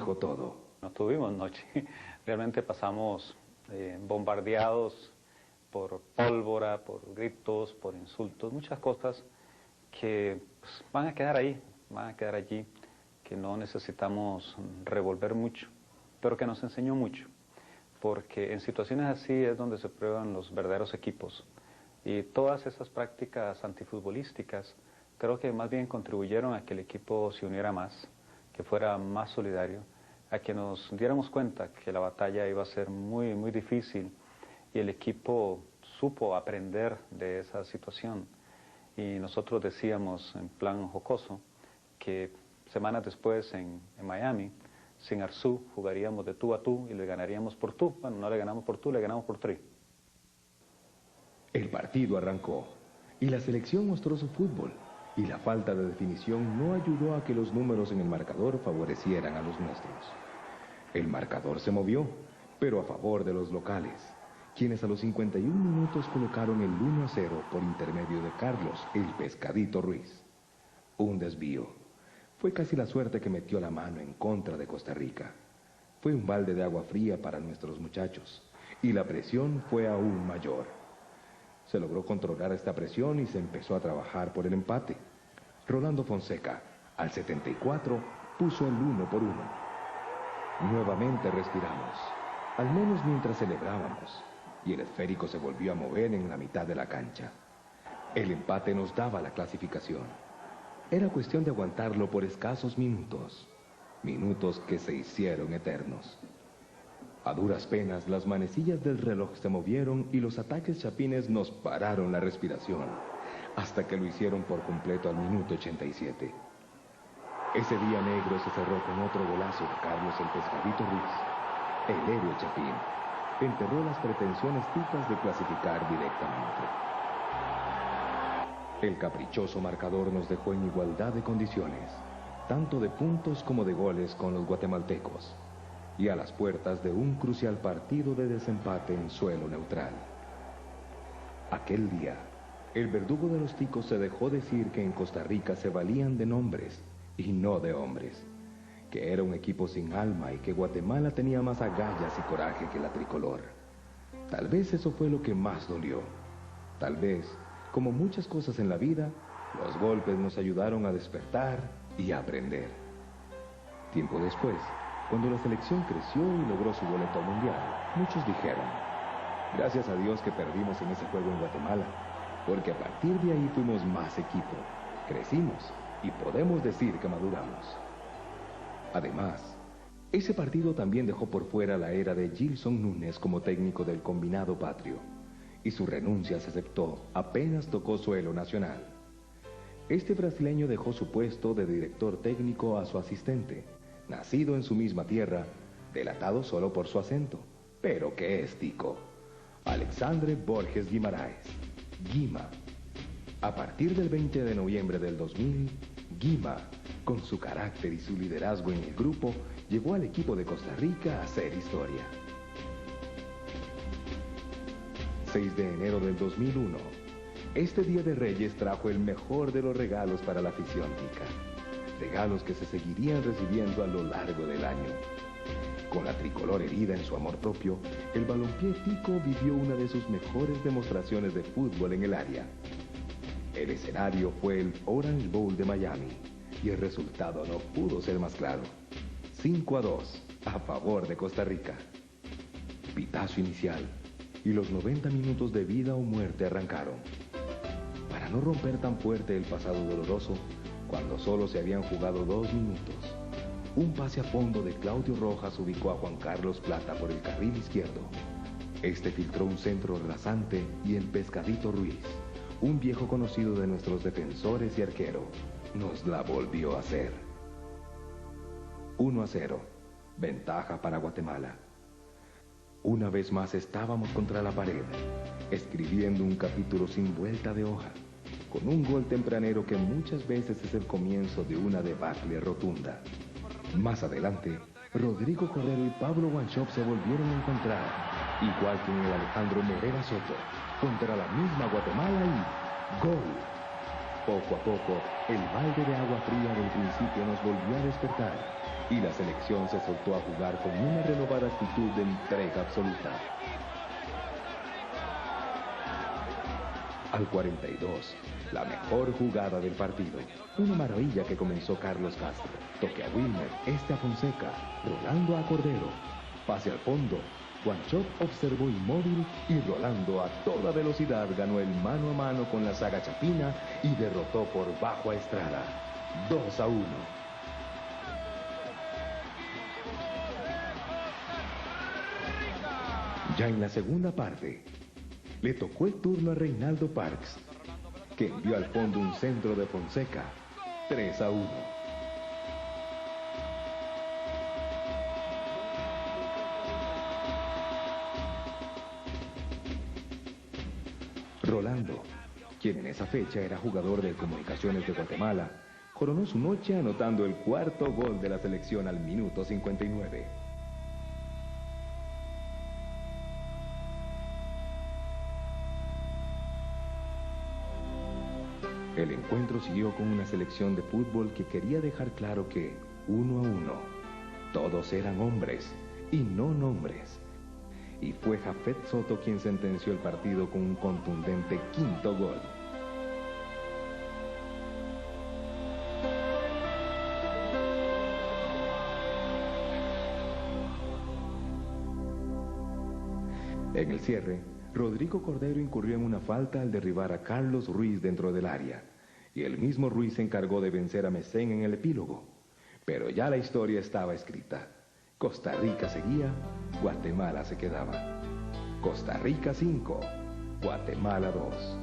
dijo todo. No tuvimos noche, realmente pasamos bombardeados por pólvora, por gritos, por insultos, muchas cosas que pues, van a quedar ahí, van a quedar allí, que no necesitamos revolver mucho, pero que nos enseñó mucho, porque en situaciones así es donde se prueban los verdaderos equipos, y todas esas prácticas antifutbolísticas creo que más bien contribuyeron a que el equipo se uniera más, que fuera más solidario, a que nos diéramos cuenta que la batalla iba a ser muy, muy difícil, y el equipo supo aprender de esa situación. Y nosotros decíamos en plan jocoso que semanas después en Miami, sin Arzú, jugaríamos de tú a tú y le ganaríamos por tú. Bueno, no le ganamos por tú, le ganamos por tri. El partido arrancó y la selección mostró su fútbol, y la falta de definición no ayudó a que los números en el marcador favorecieran a los nuestros. El marcador se movió, pero a favor de los locales, quienes a los 51 minutos colocaron el 1-0 por intermedio de Carlos, el Pescadito Ruiz. Un desvío. Fue casi la suerte que metió la mano en contra de Costa Rica. Fue un balde de agua fría para nuestros muchachos, y la presión fue aún mayor. Se logró controlar esta presión y se empezó a trabajar por el empate. Rolando Fonseca, al 74, puso el 1-1. Nuevamente respiramos, al menos mientras celebrábamos, y el esférico se volvió a mover en la mitad de la cancha. El empate nos daba la clasificación. Era cuestión de aguantarlo por escasos minutos, minutos que se hicieron eternos. A duras penas, las manecillas del reloj se movieron y los ataques chapines nos pararon la respiración, hasta que lo hicieron por completo al minuto 87. Ese día negro se cerró con otro golazo de Carlos el Pescadito Ruiz. El héroe chapín enterró las pretensiones ticas de clasificar directamente. El caprichoso marcador nos dejó en igualdad de condiciones, tanto de puntos como de goles con los guatemaltecos, y a las puertas de un crucial partido de desempate en suelo neutral. Aquel día, el verdugo de los ticos se dejó decir que en Costa Rica se valían de nombres y no de hombres, que era un equipo sin alma y que Guatemala tenía más agallas y coraje que la tricolor. Tal vez eso fue lo que más dolió. Tal vez, como muchas cosas en la vida, los golpes nos ayudaron a despertar y a aprender. Tiempo después, cuando la selección creció y logró su boleto al mundial, muchos dijeron: gracias a Dios que perdimos en ese juego en Guatemala, porque a partir de ahí fuimos más equipo, crecimos y podemos decir que maduramos. Además, ese partido también dejó por fuera la era de Gilson Núñez como técnico del combinado patrio, y su renuncia se aceptó apenas tocó suelo nacional. Este brasileño dejó su puesto de director técnico a su asistente, nacido en su misma tierra, delatado solo por su acento, pero que es tico, Alexandre Borges Guimaraes, Guima. A partir del 20 de noviembre del 2000, Guima, con su carácter y su liderazgo en el grupo, llevó al equipo de Costa Rica a hacer historia. 6 de enero del 2001, este Día de Reyes trajo el mejor de los regalos para la afición tica. Regalos que se seguirían recibiendo a lo largo del año. Con la tricolor herida en su amor propio, el balompié tico vivió una de sus mejores demostraciones de fútbol en el área. El escenario fue el Orange Bowl de Miami, y el resultado no pudo ser más claro. 5-2 a favor de Costa Rica. Pitazo inicial, y los 90 minutos de vida o muerte arrancaron. Para no romper tan fuerte el pasado doloroso, cuando solo se habían jugado 2 minutos, un pase a fondo de Claudio Rojas ubicó a Juan Carlos Plata por el carril izquierdo. Este filtró un centro rasante y el Pescadito Ruiz, un viejo conocido de nuestros defensores y arquero, nos la volvió a hacer. 1-0, ventaja para Guatemala. Una vez más estábamos contra la pared, escribiendo un capítulo sin vuelta de hoja, con un gol tempranero que muchas veces es el comienzo de una debacle rotunda. Más adelante, Rodrigo Correro y Pablo Wanchope se volvieron a encontrar, igual que en el Alejandro Morera Soto, contra la misma Guatemala y ¡gol! Poco a poco, el balde de agua fría del principio nos volvió a despertar, y la selección se soltó a jugar con una renovada actitud de entrega absoluta. Al 42, la mejor jugada del partido. Una maravilla que comenzó Carlos Castro. Toque a Wilmer, a Fonseca, Rolando a Cordero. Pase al fondo. Guanchope observó inmóvil y Rolando a toda velocidad ganó el mano a mano con la saga Chapina y derrotó por bajo a Estrada. 2-1. Ya en la segunda parte, le tocó el turno a Reinaldo Parks, que envió al fondo un centro de Fonseca. 3-1. Rolando, quien en esa fecha era jugador de Comunicaciones de Guatemala, coronó su noche anotando el cuarto gol de la selección al minuto 59. El encuentro siguió con una selección de fútbol que quería dejar claro que, 1-1, todos eran hombres y no nombres. Y fue Jafet Soto quien sentenció el partido con un contundente quinto gol. En el cierre, Rodrigo Cordero incurrió en una falta al derribar a Carlos Ruiz dentro del área, y el mismo Ruiz se encargó de vencer a Mesén en el epílogo. Pero ya la historia estaba escrita. Costa Rica seguía, Guatemala se quedaba. Costa Rica 5, Guatemala 2.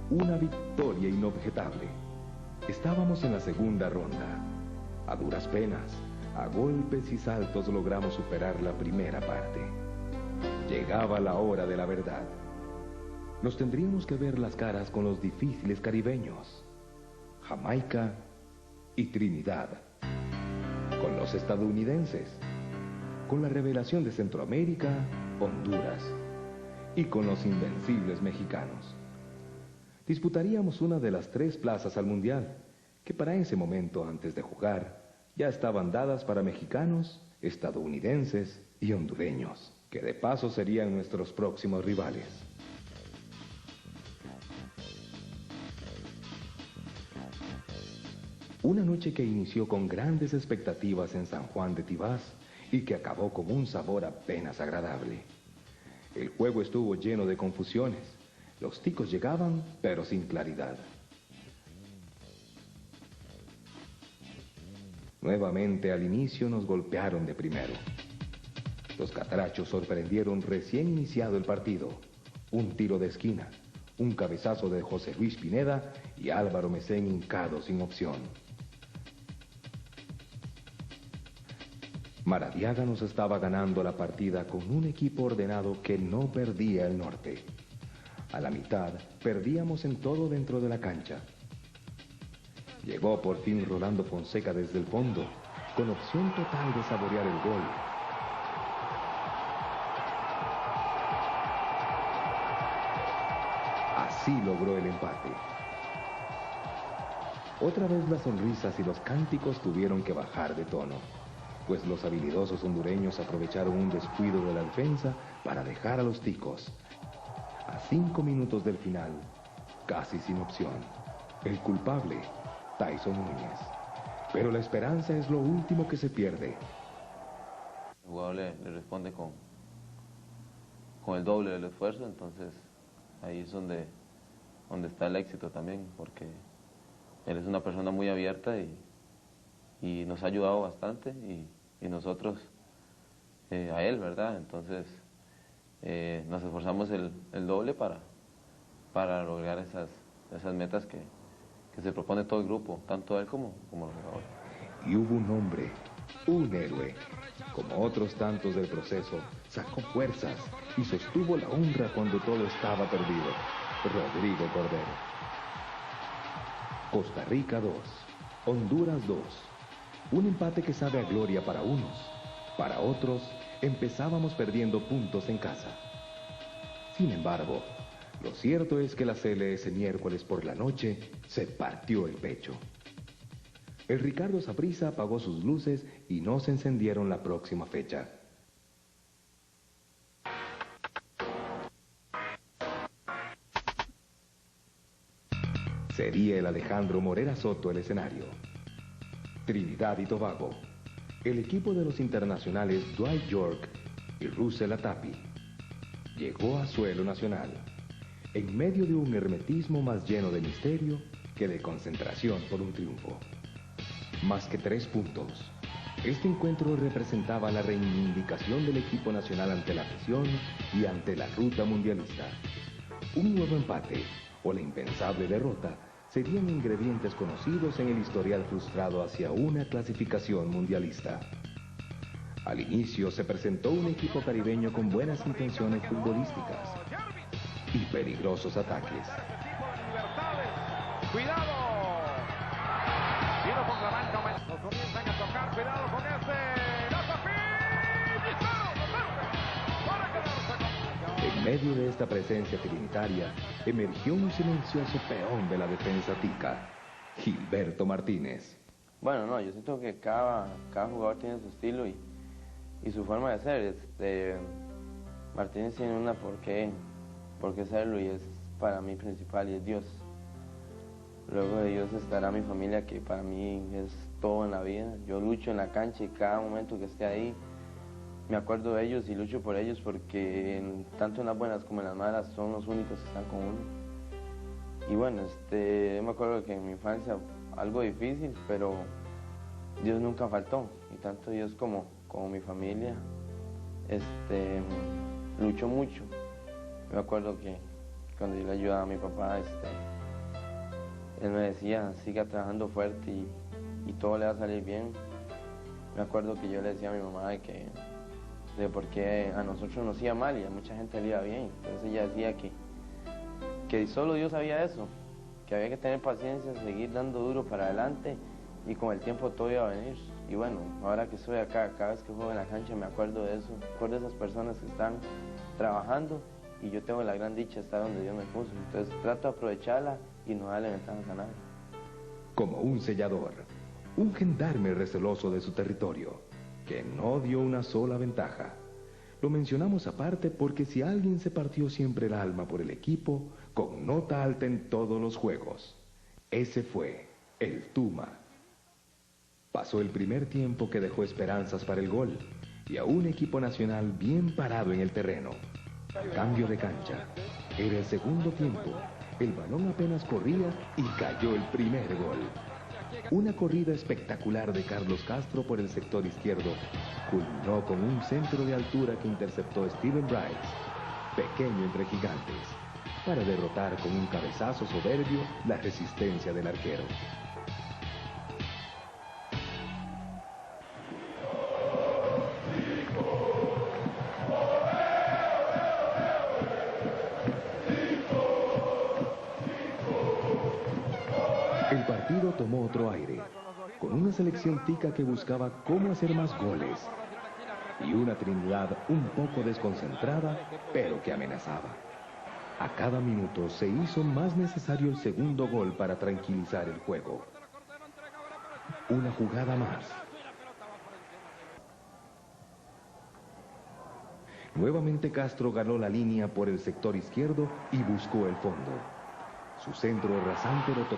Una victoria inobjetable. Estábamos en la segunda ronda. A duras penas, a golpes y saltos logramos superar la primera parte. Llegaba la hora de la verdad. Nos tendríamos que ver las caras con los difíciles caribeños, Jamaica y Trinidad, con los estadounidenses, con la revelación de Centroamérica, Honduras, y con los invencibles mexicanos. Disputaríamos una de las 3 plazas al Mundial, que para ese momento, antes de jugar, ya estaban dadas para mexicanos, estadounidenses y hondureños, que de paso serían nuestros próximos rivales. Una noche que inició con grandes expectativas en San Juan de Tibás y que acabó con un sabor apenas agradable. El juego estuvo lleno de confusiones. Los ticos llegaban, pero sin claridad. Nuevamente al inicio nos golpearon de primero. Los catrachos sorprendieron recién iniciado el partido. Un tiro de esquina, un cabezazo de José Luis Pineda y Álvaro Mesén hincado sin opción. Maradiaga nos estaba ganando la partida con un equipo ordenado que no perdía el norte. A la mitad, perdíamos en todo dentro de la cancha. Llegó por fin Rolando Fonseca desde el fondo, con opción total de saborear el gol. Así logró el empate. Otra vez las sonrisas y los cánticos tuvieron que bajar de tono, pues los habilidosos hondureños aprovecharon un descuido de la defensa para dejar a los ticos. A 5 minutos del final, casi sin opción, el culpable, Tyson Núñez. Pero la esperanza es lo último que se pierde. El jugador le responde con el doble del esfuerzo, entonces ahí es donde está el éxito también, porque él es una persona muy abierta y nos ha ayudado bastante y nosotros a él, ¿verdad? Entonces nos esforzamos el doble para lograr esas metas que se propone todo el grupo, tanto él como los jugadores. Y hubo un hombre, un héroe, como otros tantos del proceso, sacó fuerzas y sostuvo la honra cuando todo estaba perdido. Rodrigo Cordero. Costa Rica 2, Honduras 2. Un empate que sabe a gloria para unos. Para otros, empezábamos perdiendo puntos en casa. Sin embargo, lo cierto es que la CL ese miércoles por la noche se partió el pecho. el Ricardo Saprissa apagó sus luces y no se encendieron la próxima fecha. Sería el Alejandro Morera Soto el escenario. Trinidad y Tobago, el equipo de los internacionales Dwight York y Russell Atapi, llegó a suelo nacional, en medio de un hermetismo más lleno de misterio que de concentración por un triunfo. Más que 3 puntos, este encuentro representaba la reivindicación del equipo nacional ante la afición y ante la ruta mundialista. Un nuevo empate o la impensable derrota serían ingredientes conocidos en el historial frustrado hacia una clasificación mundialista. Al inicio se presentó un equipo caribeño con buenas intenciones futbolísticas y peligrosos ataques. ¡Cuidado! Tiro por la banca, lo comienzan a tocar, cuidado con ese. ¡La En medio de esta presencia trinitaria, emergió un silencioso peón de la defensa tica, Gilberto Martínez. Bueno, no, yo siento que cada jugador tiene su estilo y su forma de ser. Martínez tiene una por qué serlo y es para mí principal y es Dios. Luego de Dios estará mi familia, que para mí es todo en la vida. Yo lucho en la cancha y cada momento que esté ahí me acuerdo de ellos y lucho por ellos porque tanto en las buenas como en las malas son los únicos que están con uno. Y bueno, yo me acuerdo que en mi infancia algo difícil, pero Dios nunca faltó. Y tanto Dios como mi familia luchó mucho. Me acuerdo que cuando yo le ayudaba a mi papá, él me decía, siga trabajando fuerte y todo le va a salir bien. Me acuerdo que yo le decía a mi mamá de por qué a nosotros nos iba mal y a mucha gente le iba bien. Entonces ella decía que solo Dios sabía eso, que había que tener paciencia, seguir dando duro para adelante y con el tiempo todo iba a venir. Y bueno, ahora que estoy acá, cada vez que juego en la cancha me acuerdo de eso, me acuerdo de esas personas que están trabajando y yo tengo la gran dicha de estar donde Dios me puso. Entonces trato de aprovecharla y no darle ventajas a nadie. Como un sellador, un gendarme receloso de su territorio, que no dio una sola ventaja. Lo mencionamos aparte porque si alguien se partió siempre el alma por el equipo, con nota alta en todos los juegos, ese fue el Tuma. Pasó el primer tiempo que dejó esperanzas para el gol y a un equipo nacional bien parado en el terreno. Cambio de cancha. Era el segundo tiempo. El balón apenas corría y cayó el primer gol. Una corrida espectacular de Carlos Castro por el sector izquierdo culminó con un centro de altura que interceptó Steven Bright, pequeño entre gigantes, para derrotar con un cabezazo soberbio la resistencia del arquero. El partido tomó otro aire, con una selección tica que buscaba cómo hacer más goles y una Trinidad un poco desconcentrada, pero que amenazaba. A cada minuto se hizo más necesario el segundo gol para tranquilizar el juego. Una jugada más. Nuevamente Castro ganó la línea por el sector izquierdo y buscó el fondo. Su centro rasante lo